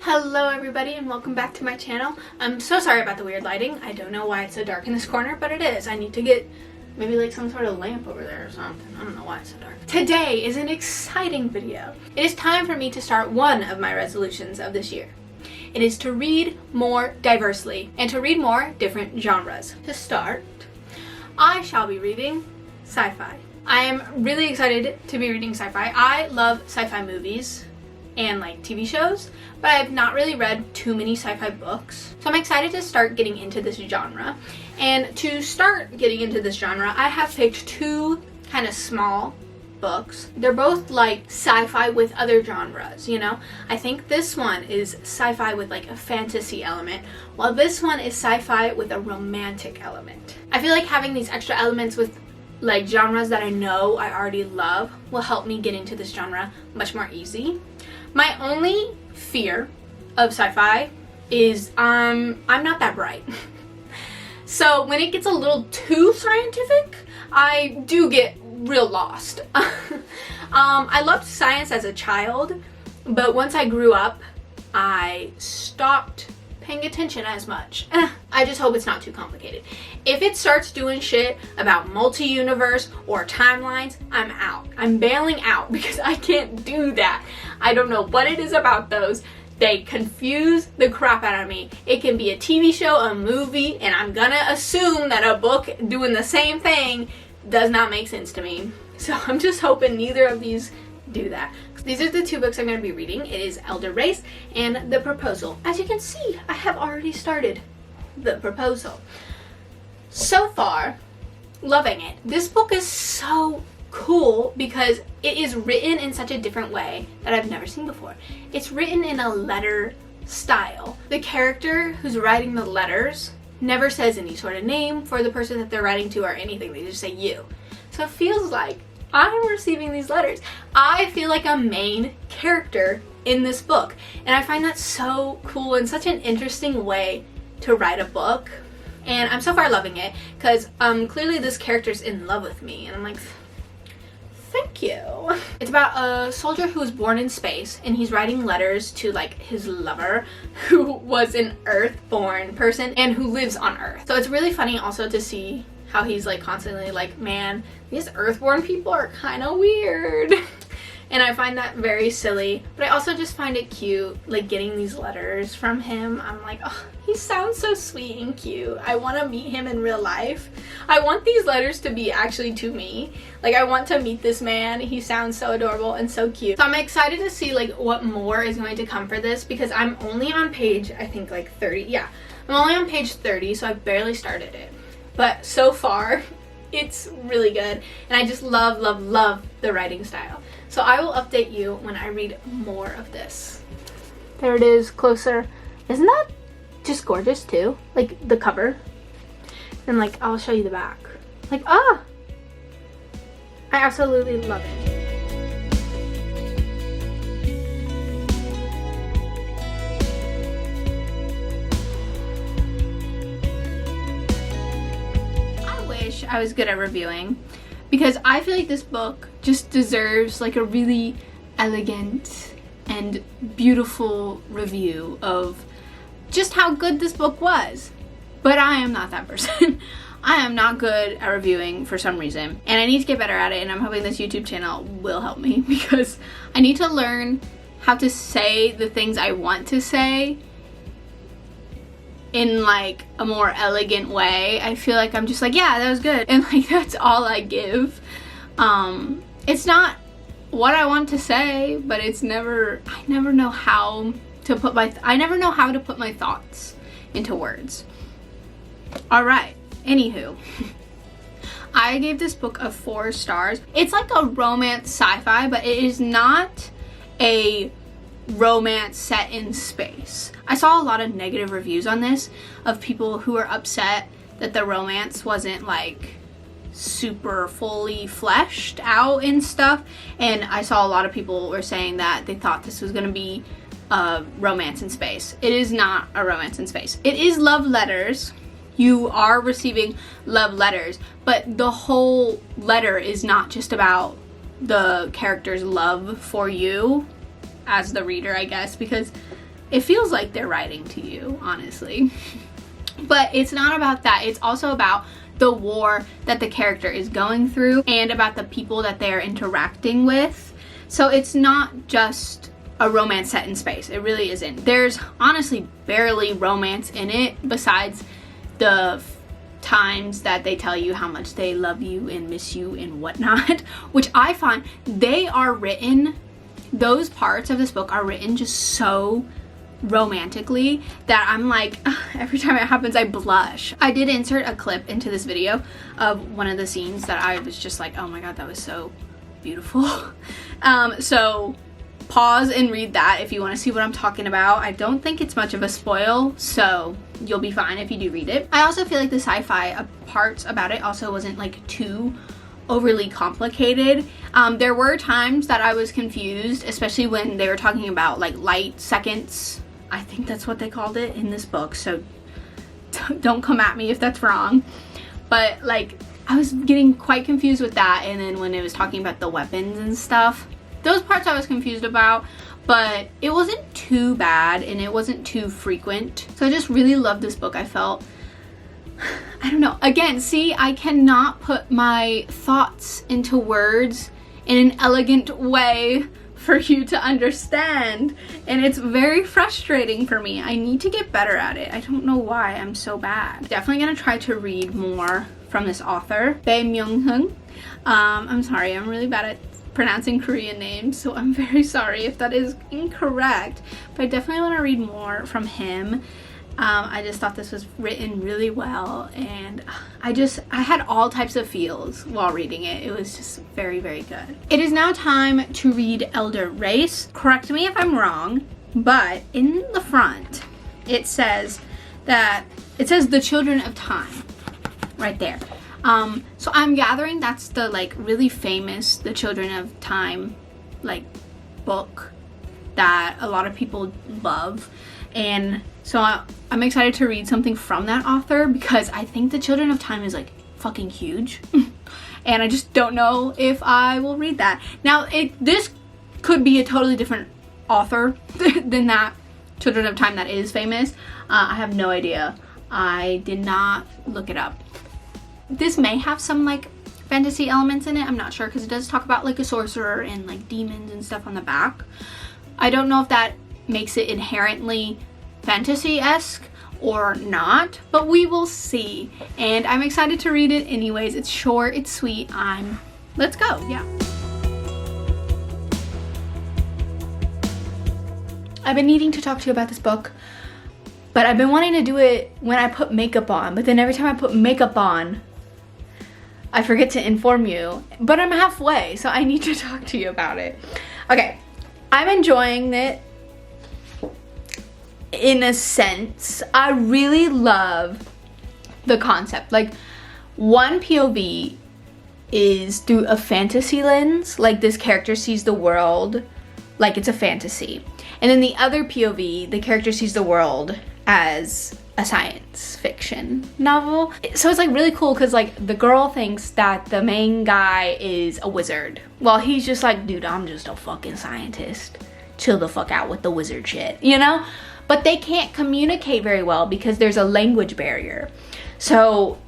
Hello everybody and welcome back to my channel. I'm so sorry about the weird lighting. I don't know why it's so dark in this corner, but it is. I need to get maybe like some sort of lamp over there or something. I don't know why it's so dark. Today is an exciting video. It is time for me to start one of my resolutions of this year. It is to read more diversely and to read more different genres. To start, I shall be reading sci-fi. I am really excited to be reading sci-fi. I love sci-fi movies and like TV shows, but I've not really read too many sci-fi books. So I'm excited to start getting into this genre. And to start getting into this genre, I have picked two kind of small books. They're both like sci-fi with other genres, you know? I think this one is sci-fi with like a fantasy element, while this one is sci-fi with a romantic element. I feel like having these extra elements with like genres that I know I already love will help me get into this genre much more easy. My only fear of sci-fi is I'm not that bright. So when it gets a little too scientific, I do get real lost. I loved science as a child, but once I grew up, I stopped paying attention as much. I just hope it's not too complicated. If it starts doing shit about multi-universe or timelines, I'm out. I'm bailing out because I can't do that. I don't know what it is about those. They confuse the crap out of me. It can be a TV show, a movie, and I'm gonna assume that a book doing the same thing does not make sense to me. So I'm just hoping neither of these do that. These are the two books I'm going to be reading. It is Elder Race and The Proposal. As you can see, I have already started The Proposal. So far, loving it. This book is so cool because it is written in such a different way that I've never seen before. It's written in a letter style. The character who's writing the letters never says any sort of name for the person that they're writing to or anything. They just say you. So it feels like I'm receiving these letters. I feel like a main character in this book, and I find that so cool and such an interesting way to write a book. And I'm so far loving it because clearly this character's in love with me, and I'm like, thank you. It's about a soldier who was born in space, and he's writing letters to like his lover who was an Earth-born person and who lives on Earth. So it's really funny also to see how he's like constantly like, man, these Earthborn people are kind of weird. And I find that very silly, but I also just find it cute, like getting these letters from him. I'm like, oh, he sounds so sweet and cute. I want to meet him in real life. I want these letters to be actually to me. Like, I want to meet this man. He sounds so adorable and so cute. So I'm excited to see like what more is going to come for this, because I'm only on page, I think like 30. Yeah, I'm only on page 30, so I've barely started it. But so far, it's really good. And I just love, love, love the writing style. So I will update you when I read more of this. There it is, closer. Isn't that just gorgeous too? Like the cover. And like, I'll show you the back. Like, ah! I absolutely love it. I was good at reviewing, because I feel like this book just deserves like a really elegant and beautiful review of just how good this book was. But I am not that person. I am not good at reviewing for some reason, and I need to get better at it, and I'm hoping this YouTube channel will help me, because I need to learn how to say the things I want to say in like a more elegant way. I feel like I'm just like, yeah, that was good, and like that's all I give. It's not what I want to say, but it's never, I never know how to put my thoughts into words. All right, anywho, I gave this book a 4 stars. It's like a romance sci-fi, but it is not a romance set in space. I saw a lot of negative reviews on this of people who were upset that the romance wasn't like super fully fleshed out and stuff, and I saw a lot of people were saying that they thought this was going to be a romance in space. It is not a romance in space. It is love letters. You are receiving love letters, but the whole letter is not just about the character's love for you as the reader, I guess, because it feels like they're writing to you, honestly. But it's not about that. It's also about the war that the character is going through and about the people that they're interacting with. So it's not just a romance set in space. It really isn't. There's honestly barely romance in it besides the times that they tell you how much they love you and miss you and whatnot, which I find they are written, those parts of this book are written just so romantically that I'm like, every time it happens I blush. I did insert a clip into this video of one of the scenes that I was just like, oh my god, that was so beautiful. So pause and read that if you want to see what I'm talking about. I don't think it's much of a spoil, so you'll be fine if you do read it. I also feel like the sci-fi parts about it also wasn't like too overly complicated. There were times that I was confused, especially when they were talking about like light seconds. I think that's what they called it in this book, so don't come at me if that's wrong. But like, I was getting quite confused with that, and then when it was talking about the weapons and stuff, those parts I was confused about, but it wasn't too bad and it wasn't too frequent. So I just really loved this book. I felt, I don't know, again, see, I cannot put my thoughts into words in an elegant way for you to understand, and it's very frustrating for me. I need to get better at it. I don't know why I'm so bad. Definitely gonna try to read more from this author, Bae Myung-hun. I'm sorry, I'm really bad at pronouncing Korean names, so I'm very sorry if that is incorrect, but I definitely want to read more from him. I just thought this was written really well, and I had all types of feels while reading it. It was just very, very good. It is now time to read Elder Race. Correct me if I'm wrong, but in the front it says The Children of Time right there. So I'm gathering that's the like really famous The Children of Time like book that a lot of people love, and so I'm excited to read something from that author because I think The Children of Time is like fucking huge and I just don't know if I will read that. Now this could be a totally different author than that Children of Time that is famous. I have no idea. I did not look it up. This may have some like fantasy elements in it. I'm not sure because it does talk about like a sorcerer and like demons and stuff on the back. I don't know if that makes it inherently fantasy-esque or not, but we will see. And I'm excited to read it anyways. It's short, it's sweet. Let's go, yeah. I've been needing to talk to you about this book, but I've been wanting to do it when I put makeup on, but then every time I put makeup on, I forget to inform you, but I'm halfway, so I need to talk to you about it. Okay, I'm enjoying it in a sense. I really love the concept. Like, one POV is through a fantasy lens, like this character sees the world like it's a fantasy. And then the other POV, the character sees the world as a science fiction novel. So it's like really cool because like the girl thinks that the main guy is a wizard. Well, he's just like, dude, I'm just a fucking scientist. Chill the fuck out with the wizard shit, you know? But they can't communicate very well because there's a language barrier. So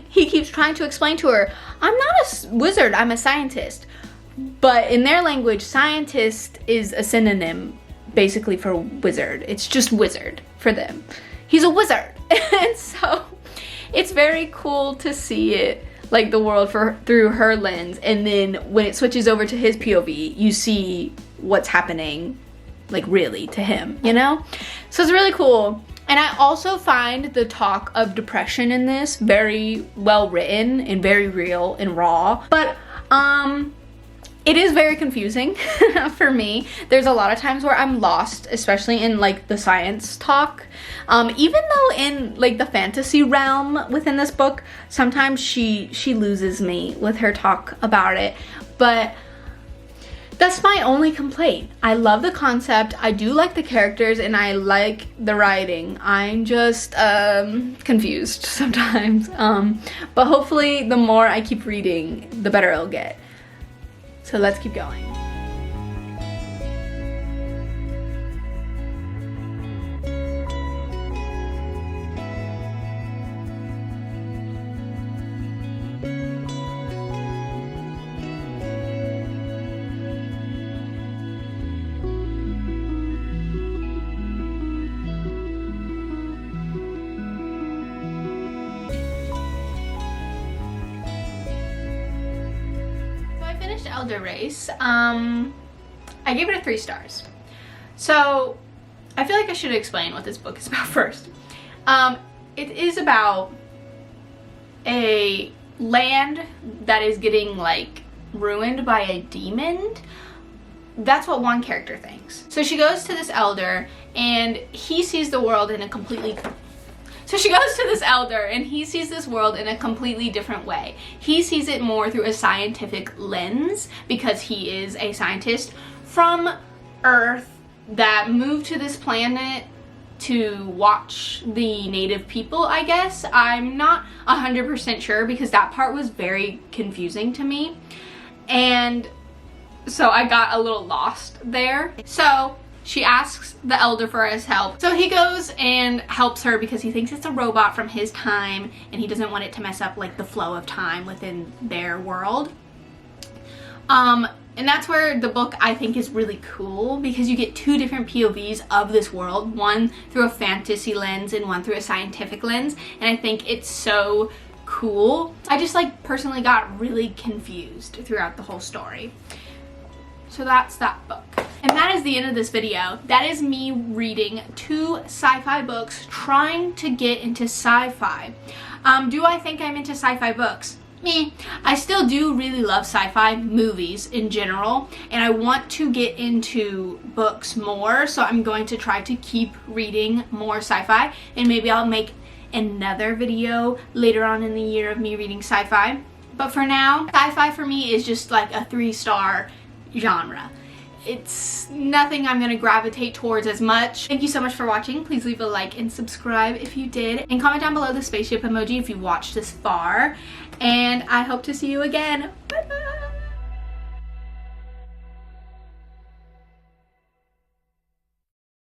he keeps trying to explain to her, I'm not a wizard, I'm a scientist. But in their language, scientist is a synonym basically for wizard. It's just wizard for them. He's a wizard. And so it's very cool to see it, like the world through her lens. And then when it switches over to his POV, you see what's happening, like really to him, you know? So it's really cool. And I also find the talk of depression in this very well written and very real and raw. But it is very confusing for me. There's a lot of times where I'm lost, especially in like the science talk. Even though in like the fantasy realm within this book, sometimes she loses me with her talk about it. But that's my only complaint. I love the concept, I do like the characters, and I like the writing. I'm just confused sometimes. But hopefully the more I keep reading, the better it'll get. So let's keep going. Elder Race. I gave it a 3 stars. So I feel like I should explain what this book is about first. It is about a land that is getting like ruined by a demon. That's what one character thinks. So she goes to this elder and he sees the world in a completely different way. He sees it more through a scientific lens because he is a scientist from Earth that moved to this planet to watch the native people, I guess. I'm not 100% sure because that part was very confusing to me. And so I got a little lost there. So she asks the elder for his help. So he goes and helps her because he thinks it's a robot from his time and he doesn't want it to mess up like the flow of time within their world. And that's where the book I think is really cool because you get 2 different POVs of this world, one through a fantasy lens and one through a scientific lens, and I think it's so cool. I just like personally got really confused throughout the whole story. So that's that book. And that is the end of this video. That is me reading 2 sci-fi books, trying to get into sci-fi. Do I think I'm into sci-fi books? Me. I still do really love sci-fi movies in general, and I want to get into books more, so I'm going to try to keep reading more sci-fi, and maybe I'll make another video later on in the year of me reading sci-fi. But for now, sci-fi for me is just like a 3-star genre. It's nothing I'm going to gravitate towards as much. Thank you so much for watching. Please leave a like and subscribe if you did. And comment down below the spaceship emoji if you watched this far. And I hope to see you again. Bye bye!